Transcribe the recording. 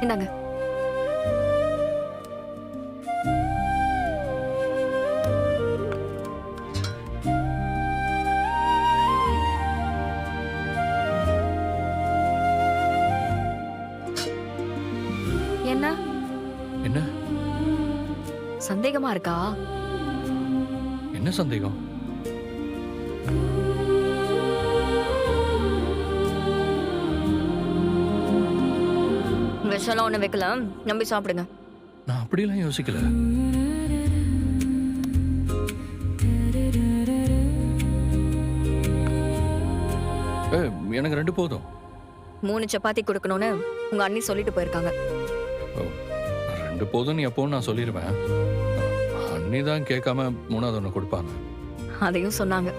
இந்தாங்க. என்ன என்ன சந்தேகமா இருக்கா? என்ன சந்தேகம்? விஷம்லாம் ஒண்ணு வைக்கல, நம்பி சாப்பிடுங்க. நான் அப்படிலாம் யோசிக்கல. எனக்கு 2 போதும். 3 சப்பாத்தி கொடுக்கணும்னு உங்க அண்ணி சொல்லிட்டு போயிருக்காங்க. 2 போதும் நீ எப்போவும் நான் சொல்லிடுவேன். அண்ணி தான் கேட்காம 3வது ஒன்று கொடுப்பாங்க. அதையும் சொன்னாங்க.